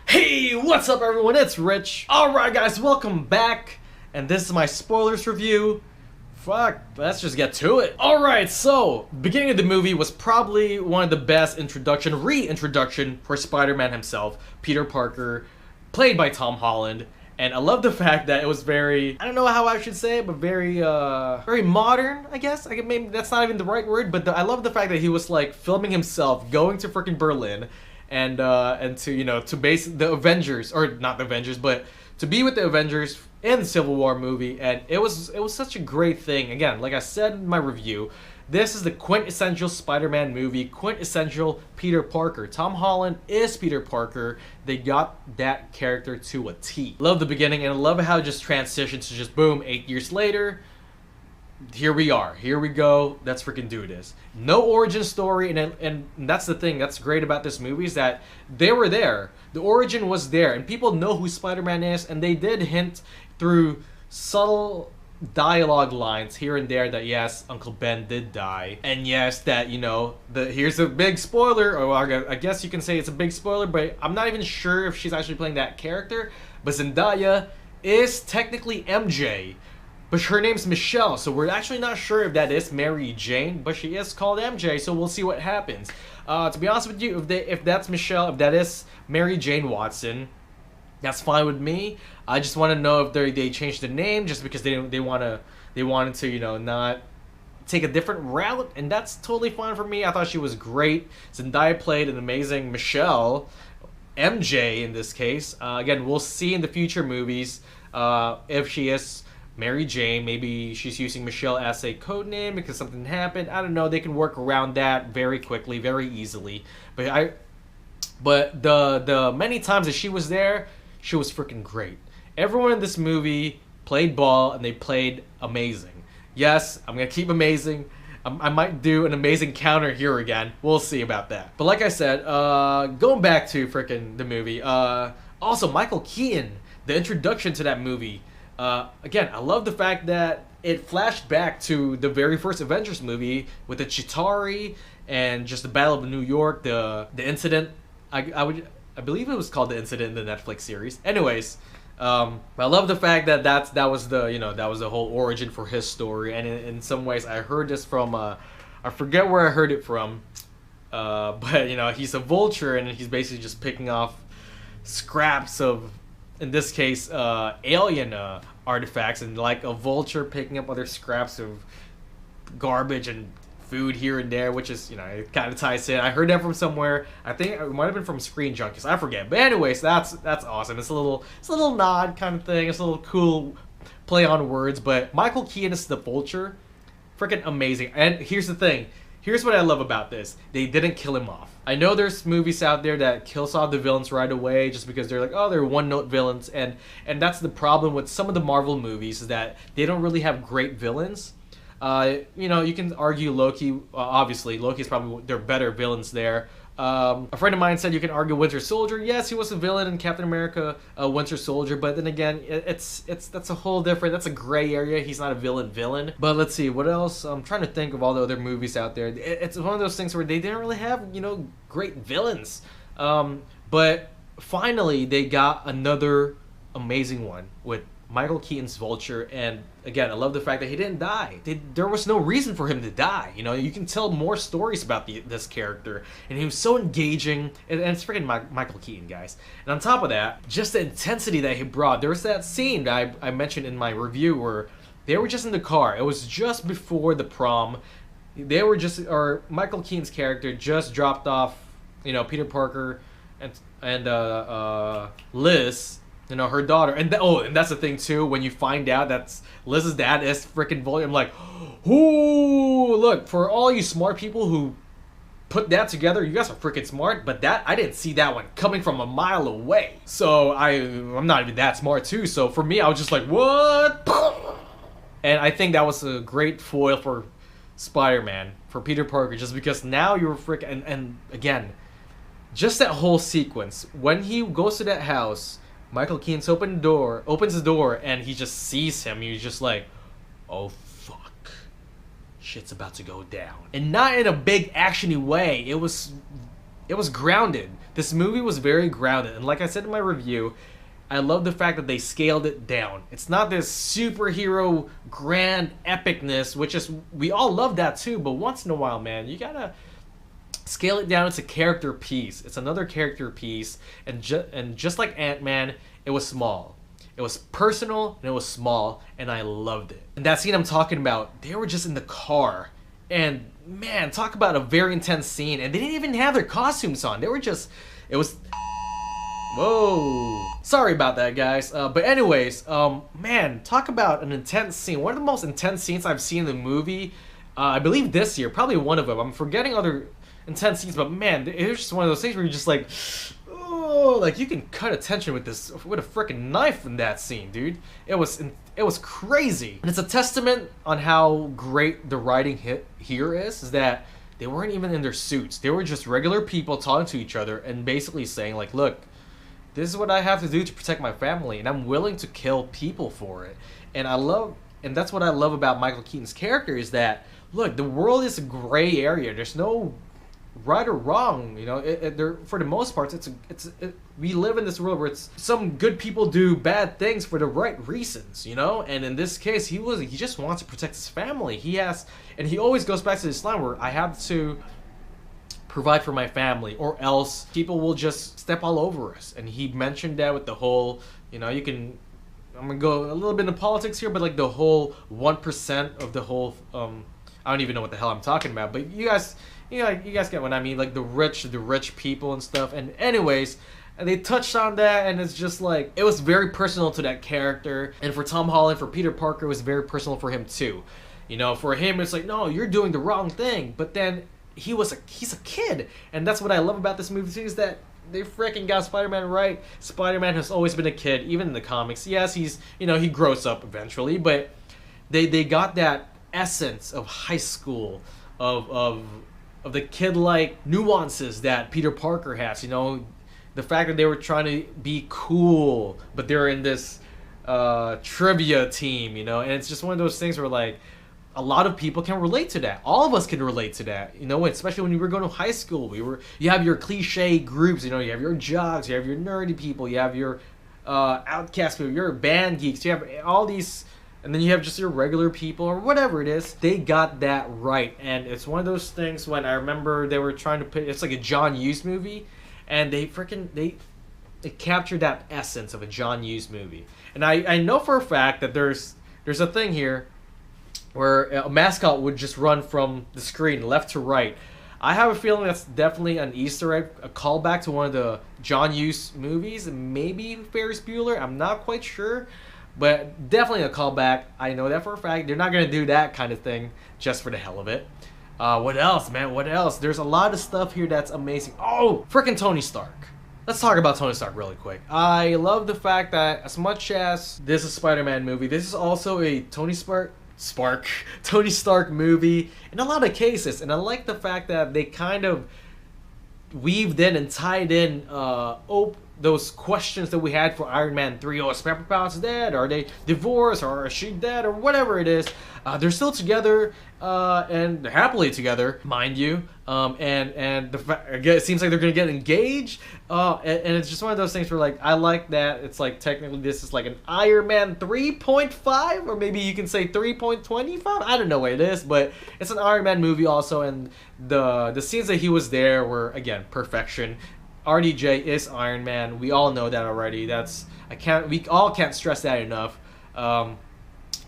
Hey, what's up everyone? It's Rich. Alright guys, welcome back. And this is my spoilers review. Fuck, let's just get to it. Alright, so, beginning of the movie was probably one of the best reintroduction for Spider-Man himself, Peter Parker, played by Tom Holland. And I love the fact that it was very, I don't know how I should say it, but very modern, I guess. Maybe that's not even the right word, but I love the fact that he was like filming himself, going to freaking Berlin, and to to base the Avengers, or not the Avengers, but to be with the Avengers in the Civil War movie, and it was such a great thing. Again, like I said in my review, this is the quintessential Spider-Man movie, quintessential Peter Parker. Tom Holland is Peter Parker. They got that character to a T. Love the beginning, and I love how it just transitions to just boom, 8 years later. Here we are. Here we go. Let's freaking do this. No origin story, and that's the thing that's great about this movie is that they were there. The origin was there, and people know who Spider-Man is, and they did hint through subtle dialogue lines here and there that yes, Uncle Ben did die, and yes, that here's a big spoiler, or I guess you can say it's a big spoiler, but I'm not even sure if she's actually playing that character. But Zendaya is technically MJ. But her name's Michelle, so we're actually not sure if that is Mary Jane, but she is called MJ, so we'll see what happens. To be honest with you, if that's Michelle, if that is Mary Jane Watson, that's fine with me. I just want to know if they changed the name just because they wanted to not take a different route, and that's totally fine for me. I thought she was great. Zendaya played an amazing Michelle, MJ in this case. Again, we'll see in the future movies if she is Mary Jane. Maybe she's using Michelle as a code name because something happened. I don't know. They can work around that very quickly, very easily. But the many times that she was there, she was freaking great. Everyone in this movie played ball, and they played amazing. Yes, I'm gonna keep amazing. I might do an amazing counter here again. We'll see about that. But like I said, going back to freaking the movie. Also, Michael Keaton, the introduction to that movie. Again, I love the fact that it flashed back to the very first Avengers movie with the Chitauri and just the Battle of New York, the incident. I believe it was called the incident in the Netflix series. Anyways, I love the fact that that was the whole origin for his story. And in some ways, I heard this from I forget where I heard it from, but he's a vulture, and he's basically just picking off scraps of, in this case, alien artifacts, and like a vulture picking up other scraps of garbage and food here and there, which is, it kind of ties in. I heard that from somewhere. I think it might have been from Screen Junkies. I forget. But anyways, that's awesome. It's a little nod kind of thing. It's a little cool play on words. But Michael Keaton is the vulture. Freaking amazing. And here's the thing. Here's what I love about this. They didn't kill him off. I know there's movies out there that kills off the villains right away just because they're like, oh, they're one-note villains. And that's the problem with some of the Marvel movies, is that they don't really have great villains. You can argue Loki. Obviously, Loki's probably their better villains there. A friend of mine said you can argue Winter Soldier. Yes, he was a villain in Captain America, Winter Soldier, but then again, that's a whole different. That's a gray area. He's not a villain. But let's see what else. I'm trying to think of all the other movies out there. It's one of those things where they didn't really have great villains. But finally, they got another amazing one with Michael Keaton's Vulture, and again, I love the fact that he didn't die. There was no reason for him to die. You can tell more stories about this character, and he was so engaging, and it's freaking Michael Keaton, guys. And on top of that, just the intensity that he brought. There was that scene that I mentioned in my review where they were just in the car. It was just before the prom. They were or Michael Keaton's character just dropped off, Peter Parker and Liz, her daughter, and that's the thing too. When you find out that Liz's dad is freaking Vulture, I'm like, ooh, look, for all you smart people who put that together, you guys are freaking smart. But I didn't see that one coming from a mile away. So I'm not even that smart too. So for me, I was just like, what? And I think that was a great foil for Spider-Man, for Peter Parker, just because now you're freaking and again, just that whole sequence when he goes to that house. Michael Keaton's opens the door, and he just sees him. He's just like, oh fuck, shit's about to go down. And not in a big actiony way. It was it was grounded. This movie was very grounded, and like I said in my review, I love the fact that they scaled it down. It's not this superhero grand epicness, which is, we all love that too, but once in a while, man, you gotta scale it down. It's a character piece. It's another character piece, and just like Ant-Man, it was small. It was personal, and it was small, and I loved it. And that scene I'm talking about, they were just in the car, and man, talk about a very intense scene, and they didn't even have their costumes on. They were just, it was... Whoa. Sorry about that, guys. But anyways, man, talk about an intense scene. One of the most intense scenes I've seen in the movie, I believe this year, probably one of them. I'm forgetting other intense scenes, but man, it was just one of those things where you're just like, oh, like you can cut attention with this, with a freaking knife in that scene, dude. It was crazy. And it's a testament on how great the writing here is that they weren't even in their suits. They were just regular people talking to each other and basically saying like, look, this is what I have to do to protect my family, and I'm willing to kill people for it. And that's what I love about Michael Keaton's character, is that, look, the world is a gray area. There's no right or wrong, you know. For the most part, we live in this world where it's some good people do bad things for the right reasons, you know. And in this case, he just wants to protect his family. And he always goes back to this line where I have to provide for my family, or else people will just step all over us. And he mentioned that with the whole, you know, I'm gonna go a little bit into politics here, but like the whole 1% of the whole, I don't even know what the hell I'm talking about, but you guys get what I mean, like the rich people and stuff. And anyways, and they touched on that, and it's just like, it was very personal to that character. And for Tom Holland, for Peter Parker, it was very personal for him too. You know, for him, it's like, no, you're doing the wrong thing. But then he's a kid, and that's what I love about this movie too, is that they freaking got Spider-Man right. Spider-Man has always been a kid, even in the comics. Yes, he grows up eventually, but they got that essence of high school, of the kid-like nuances that Peter Parker has. You know, the fact that they were trying to be cool, but they're in this trivia team, you know, and it's just one of those things where like, a lot of people can relate to that. All of us can relate to that, you know, especially when you were going to high school. You have your cliche groups, you know, you have your jocks, you have your nerdy people, you have your outcast people, your band geeks, you have all these, and then you have just your regular people or whatever it is. They got that right, and it's one of those things when I remember they were trying to put, it's like a John Hughes movie, and they captured that essence of a John Hughes movie. And I know for a fact that there's a thing here where a mascot would just run from the screen left to right. I have a feeling that's definitely an Easter egg, a callback to one of the John Hughes movies, maybe Ferris Bueller, I'm not quite sure, but definitely a callback. I know that for a fact. They're not going to do that kind of thing just for the hell of it. What else, man? What else? There's a lot of stuff here that's amazing. Oh, freaking Tony Stark. Let's talk about Tony Stark really quick. I love the fact that as much as this is a Spider-Man movie, this is also a Tony Stark movie in a lot of cases. And I like the fact that they kind of weaved in and tied in those questions that we had for Iron Man 3. Oh, is Pepper Potts dead? Are they divorced? Or is she dead? Or whatever it is. They're still together, and happily together, mind you. And it seems like they're going to get engaged. And it's just one of those things where, like, I like that. It's like, technically, this is like an Iron Man 3.5, or maybe you can say 3.25. I don't know what it is, but it's an Iron Man movie also. And the scenes that he was there were, again, perfection. RDJ is Iron Man. We all know that already. We all can't stress that enough.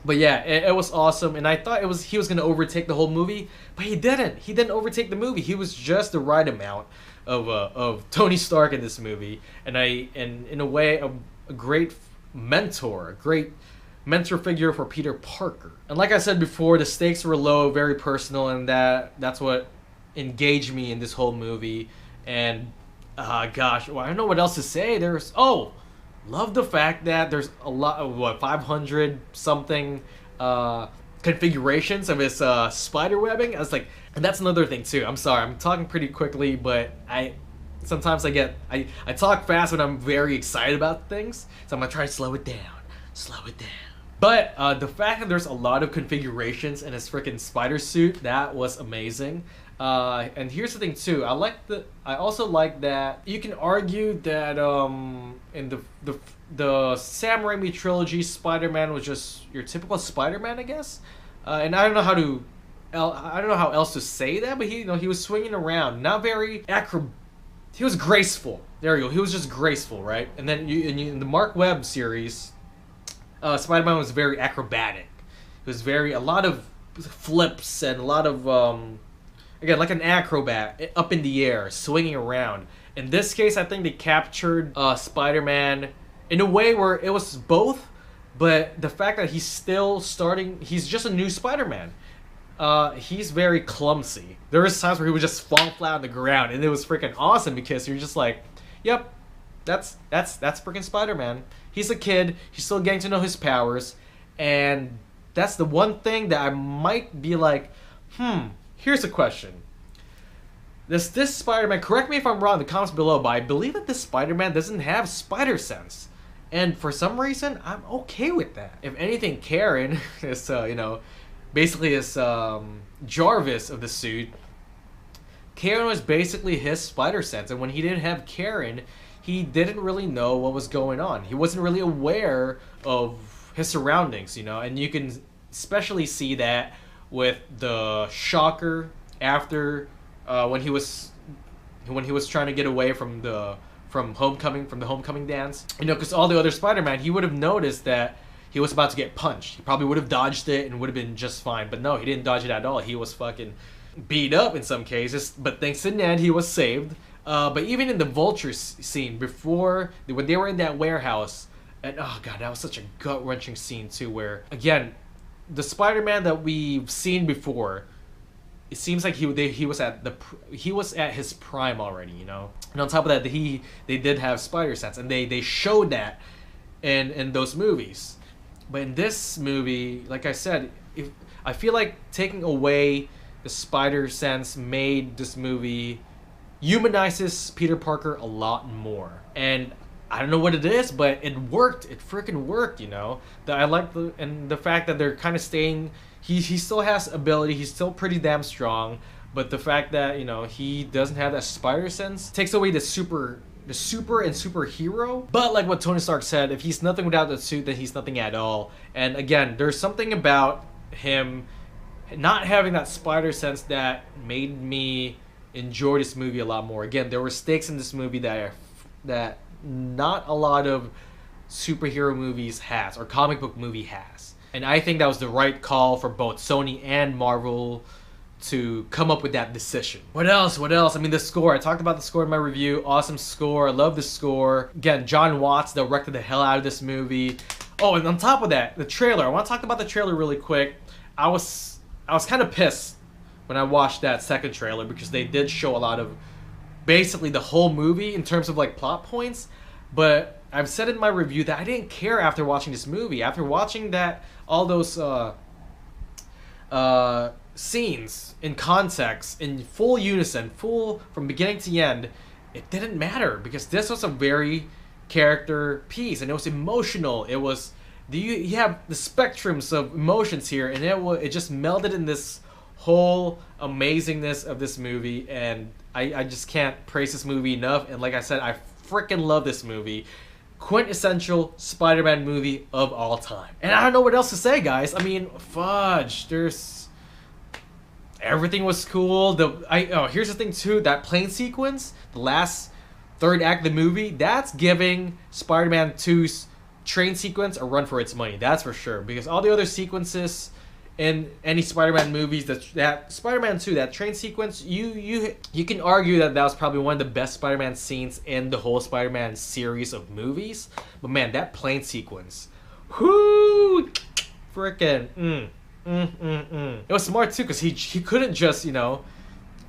But yeah, it was awesome, and I thought he was gonna overtake the whole movie, but he didn't. He didn't overtake the movie. He was just the right amount of Tony Stark in this movie, and in a way a great mentor figure for Peter Parker. And like I said before, the stakes were low, very personal, and that's what engaged me in this whole movie. And gosh, well, I don't know what else to say. Love the fact that there's a lot of 500 something configurations of his spider webbing. I was like, and that's another thing too. I'm sorry, I'm talking pretty quickly, but sometimes I talk fast when I'm very excited about things, so I'm gonna try to slow it down. But the fact that there's a lot of configurations in his freaking spider suit, that was amazing. And here's the thing too. I also like that you can argue that in the Sam Raimi trilogy, Spider-Man was just your typical Spider-Man, I guess. And I don't know how else to say that, but he was swinging around, not very he was graceful. There you go. He was just graceful, right? And then in the Mark Webb series, Spider-Man was very acrobatic. It was a lot of flips and a lot of again, like an acrobat up in the air, swinging around. In this case, I think they captured Spider-Man in a way where it was both, but the fact that he's just a new Spider-Man. He's very clumsy. There was times where he would just fall flat on the ground, and it was freaking awesome because you're just like, yep, that's freaking Spider-Man. He's a kid. He's still getting to know his powers, and that's the one thing that I might be like, here's a question. This Spider-Man, correct me if I'm wrong in the comments below, but I believe that this Spider-Man doesn't have SpiderSense. And for some reason, I'm okay with that. If anything, Karen is, basically this Jarvis of the suit. Karen was basically his SpiderSense, and when he didn't have Karen, he didn't really know what was going on. He wasn't really aware of his surroundings, and you can especially see that with the Shocker after when he was trying to get away from the homecoming dance. Because all the other Spider-Man, he would have noticed that he was about to get punched. He probably would have dodged it and would have been just fine. But no, he didn't dodge it at all. He was fucking beat up in some cases. But thanks to Ned, he was saved. But even in the Vulture scene before, when they were in that warehouse, and oh god, that was such a gut-wrenching scene too, where again, the Spider-Man that we've seen before, it seems like he was at his prime already, And on top of that, they did have SpiderSense, and they showed that in those movies. But in this movie, like I said, I feel like taking away the SpiderSense made this movie humanizes Peter Parker a lot more. And I don't know what it is, but it worked. It freaking worked, That I like the fact that they're kind of staying. He still has ability. He's still pretty damn strong. But the fact that he doesn't have that SpiderSense takes away the super and superhero. But like what Tony Stark said, if he's nothing without the suit, then he's nothing at all. And again, there's something about him not having that SpiderSense that made me enjoy this movie a lot more. Again, there were stakes in this movie that not a lot of superhero movies has, or comic book movie has. And I think that was the right call for both Sony and Marvel to come up with that decision. What else? I mean, the score. I talked about the score in my review. Awesome score. I love the score. Again, John Watts directed the hell out of this movie. Oh, and on top of that, the trailer. I want to talk about the trailer really quick. I was kind of pissed when I watched that second trailer because they did show a lot of basically the whole movie in terms of like plot points. But I've said in my review that I didn't care after watching this movie. After watching all those scenes in context, in full unison, full from beginning to end, it didn't matter because this was a very character piece and it was emotional. It was you have the spectrums of emotions here, and it just melded in this whole amazingness of this movie, and I just can't praise this movie enough. And like I said, I freaking love this movie. Quintessential Spider-Man movie of all time. And I don't know what else to say, guys. I mean, fudge. Everything was cool. Here's the thing too. That plane sequence, the last third act of the movie, that's giving Spider-Man 2's train sequence a run for its money. That's for sure. Because all the other sequences in any Spider-Man movies, that Spider-Man 2, that train sequence, you can argue that was probably one of the best Spider-Man scenes in the whole Spider-Man series of movies. But man, that plane sequence, whoo, frickin', It was smart too, because he couldn't just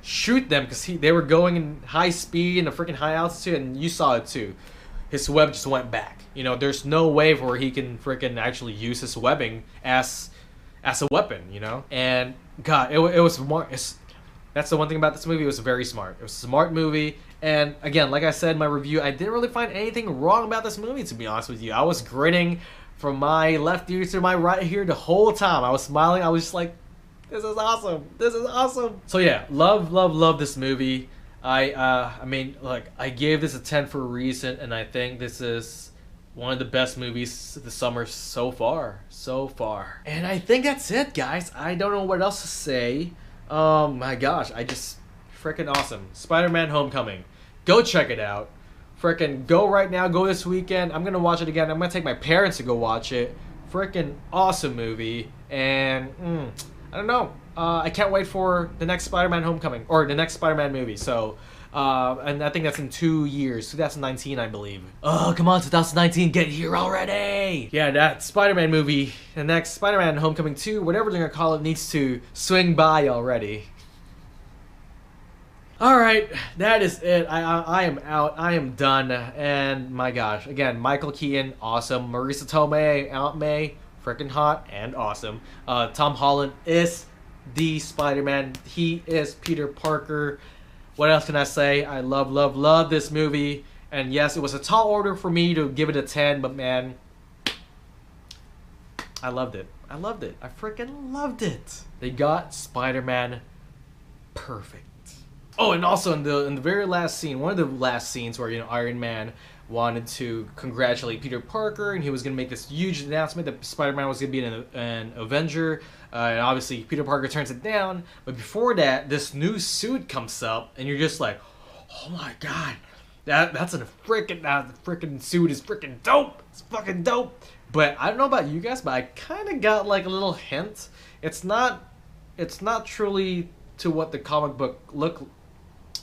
shoot them because they were going in high speed and a freaking high altitude, and you saw it too. His web just went back. There's no way where he can freaking actually use his webbing as a weapon, And God, it was smart. That's the one thing about this movie. It was very smart. It was a smart movie. And again, like I said in my review, I didn't really find anything wrong about this movie, to be honest with you. I was grinning from my left ear to my right ear the whole time. I was smiling. I was just like, This is awesome. This is awesome. So yeah, love this movie. I mean, like, I gave this a 10 for a reason, and I think this is one of the best movies this summer so far. And I think that's it, guys. I don't know what else to say. My gosh, I just freaking awesome. Spider-Man Homecoming. Go check it out. Freaking go right now. Go this weekend. I'm gonna watch it again. I'm gonna take my parents to go watch it. Freaking awesome movie. And I don't know. I can't wait for the next Spider-Man Homecoming, or the next Spider-Man movie. So, and I think that's in 2 years, 2019, I believe. Oh, come on, 2019, get here already! Yeah, that Spider-Man movie, the next Spider-Man Homecoming 2, whatever they're gonna call it, needs to swing by already. Alright, that is it. I am out. I am done. And my gosh, again, Michael Keaton, awesome. Marisa Tomei, Aunt May, freaking hot and awesome. Tom Holland is the Spider-Man. He is Peter Parker. What else can I say? I love this movie. And yes, it was a tall order for me to give it a 10, but man, I loved it. I freaking loved it. They got Spider-Man perfect. Oh, and also in the very last scene, one of the last scenes where, you know, Iron Man wanted to congratulate Peter Parker, and he was going to make this huge announcement that Spider-Man was going to be an Avenger, and obviously Peter Parker turns it down. But before that, this new suit comes up, and you're just like, oh my god, that's a freaking suit is freaking dope. It's fucking dope. But I don't know about you guys, but I kind of got like a little hint. It's not truly to what the comic book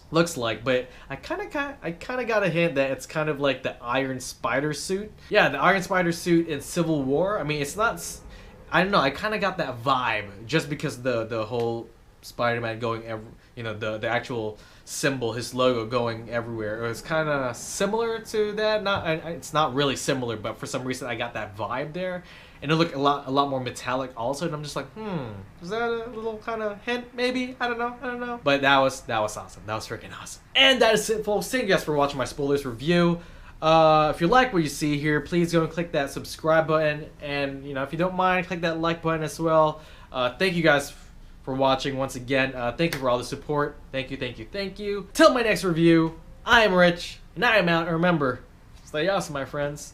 looks like, but I kind of got a hint that it's kind of like the Iron Spider suit. Yeah, the Iron Spider suit in Civil War. I mean, it's not. I don't know. I kind of got that vibe just because the whole Spider-Man going the actual symbol, his logo going everywhere. It was kind of similar to that. It's not really similar, but for some reason I got that vibe there. And it looked a lot more metallic also, and I'm just like, is that a little kind of hint, maybe? I don't know. But that was awesome. That was freaking awesome. And that is it, folks. Thank you guys for watching my spoilers review. If you like what you see here, please go and click that subscribe button, and you know, if you don't mind, click that like button as well. Thank you guys for watching once again. Thank you for all the support. Thank you. Till my next review, I am Rich, and I am out. And remember, stay awesome, my friends.